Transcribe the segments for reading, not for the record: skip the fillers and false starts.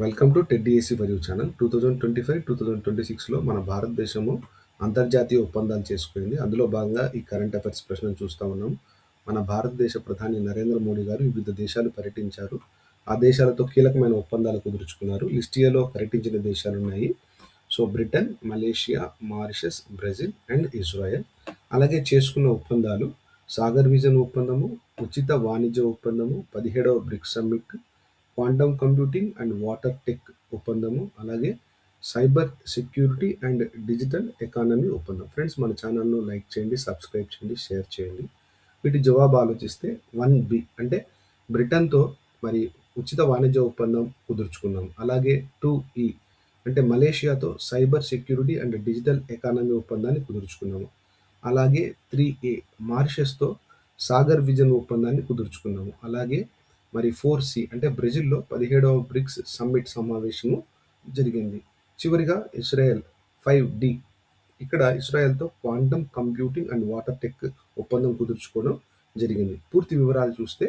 Welcome to TET DSC for you channel. 2025-2026లో మన భారతదేశము అంతర్జాతీయ ఒప్పందాలు చేసుకుంది. అందులో భాగంగా ఈ కరెంట్ అఫైర్స్ ప్రశ్నలు చూస్తూ ఉన్నాం. మన భారతదేశ ప్రధాని నరేంద్ర మోడీ గారు వివిధ దేశాలు పర్యటించారు. ఆ దేశాలతో కీలకమైన ఒప్పందాలు కుదుర్చుకున్నారు. లిస్ట్ ఏలో పర్యటించిన దేశాలు ఉన్నాయి. So Britain, Malaysia, Mauritius, Brazil and Israel. అలాగే చేసుకున్న ఒప్పందాలు సాగర్ విజన్ ఒప్పందము, ఉచిత వాణిజ్య ఒప్పందము, 17వ BRICS summit, quantum computing and water tech ఒప్పందము, అలాగే cyber security and digital economy ఒప్పందం. ఫ్రెండ్స్, మన ఛానల్ను లైక్ చేయండి, సబ్స్క్రైబ్ చేయండి, షేర్ చేయండి. వీటి జవాబు ఆలోచిస్తే 1B అంటే బ్రిటన్తో మరి ఉచిత వాణిజ్య ఒప్పందం కుదుర్చుకున్నాం. అలాగే 2E అంటే మలేషియాతో cyber security and digital economy ఒప్పందాన్ని కుదుర్చుకున్నాము. అలాగే 3A మారిషస్తో సాగర్ విజన్ ఒప్పందాన్ని కుదుర్చుకున్నాము. అలాగే మరి 4C అంటే బ్రెజిల్లో 17వ బ్రిక్స్ సమ్మిట్ సమావేశము జరిగింది. చివరిగా ఇజ్రాయెల్ 5D ఇక్కడ ఇజ్రాయెల్తో quantum computing and water tech ఒప్పందం కుదుర్చుకోవడం జరిగింది. పూర్తి వివరాలు చూస్తే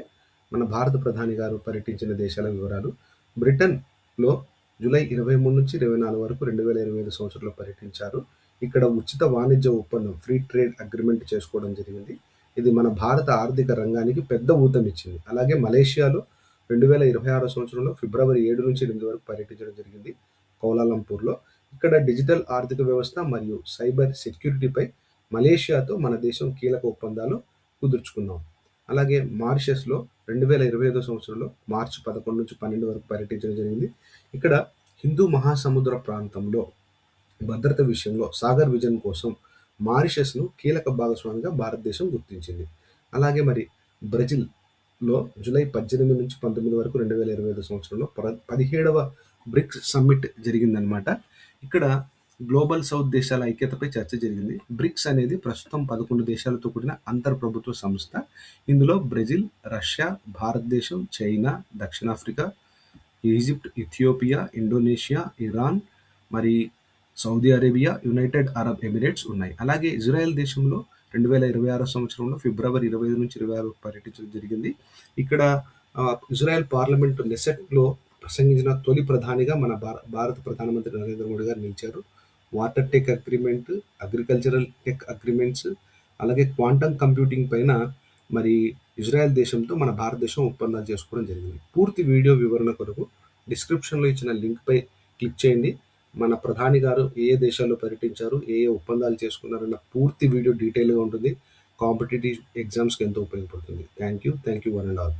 మన భారత ప్రధాని గారు పర్యటించిన దేశాల వివరాలు. బ్రిటన్లో జూలై 23 నుంచి 24 వరకు 2025 సంవత్సరంలో పర్యటించారు. ఇక్కడ ఉచిత వాణిజ్య ఒప్పందం ఫ్రీ ట్రేడ్ అగ్రిమెంట్ చేసుకోవడం జరిగింది. ఇది మన భారత ఆర్థిక రంగానికి పెద్ద ఊతమిచ్చింది. అలాగే మలేషియాలో 2026 సంవత్సరంలో ఫిబ్రవరి 7 నుంచి 8 వరకు పర్యటించడం జరిగింది కౌలాలంపూర్లో. ఇక్కడ డిజిటల్ ఆర్థిక వ్యవస్థ మరియు సైబర్ సెక్యూరిటీపై మలేషియాతో మన దేశం కీలక ఒప్పందాలు కుదుర్చుకున్నాం. అలాగే మారిషస్లో 2025 సంవత్సరంలో మార్చి 11 నుంచి 12 వరకు పర్యటించడం జరిగింది. ఇక్కడ హిందూ మహాసముద్ర ప్రాంతంలో భద్రత విషయంలో సాగర్ విజన్ కోసం మారిషస్ను కీలక భాగస్వామిగా భారతదేశం గుర్తించింది. అలాగే మరి బ్రెజిల్లో జూలై 18 నుంచి 19 వరకు 2025 సంవత్సరంలో 17వ బ్రిక్స్ సమ్మిట్ జరిగిందనమాట. ఇక్కడ గ్లోబల్ సౌత్ దేశాల ఐక్యతపై చర్చ జరిగింది. బ్రిక్స్ అనేది ప్రస్తుతం 11 దేశాలతో కూడిన అంతర్ప్రభుత్వ సంస్థ. ఇందులో బ్రెజిల్, రష్యా, భారతదేశం, చైనా, దక్షిణాఫ్రికా, ఈజిప్ట్, ఇథియోపియా, ఇండోనేషియా, ఇరాన్, మరి Saudi Arabia, United Arab Emirates ఉన్నాయి. అలాగే ఇజ్రాయెల్ దేశంలో 2026 సంవత్సరంలో ఫిబ్రవరి 25 నుంచి 26 పర్యటించడం జరిగింది. ఇక్కడ ఇజ్రాయెల్ పార్లమెంటు నెసెట్లో ప్రసంగించిన తొలి ప్రధానిగా మన భారత ప్రధానమంత్రి నరేంద్ర మోడీ గారు నిలిచారు. Water tech agreement, agricultural tech agreements, అలాగే క్వాంటమ్ కంప్యూటింగ్ పైన మరి ఇజ్రాయెల్ దేశంతో మన భారతదేశం ఒప్పందాలు చేసుకోవడం జరిగింది. పూర్తి వీడియో వివరణ కొరకు డిస్క్రిప్షన్లో ఇచ్చిన లింక్పై క్లిక్ చేయండి. మన ప్రధాని గారు ఏ ఏ దేశాల్లో పర్యటించారు, ఏ ఏ ఒప్పందాలు చేసుకున్నారన్న పూర్తి వీడియో డీటెయిల్గా ఉంటుంది. కాంపిటేటివ్ ఎగ్జామ్స్కి ఎంతో ఉపయోగపడుతుంది. Thank you one and all.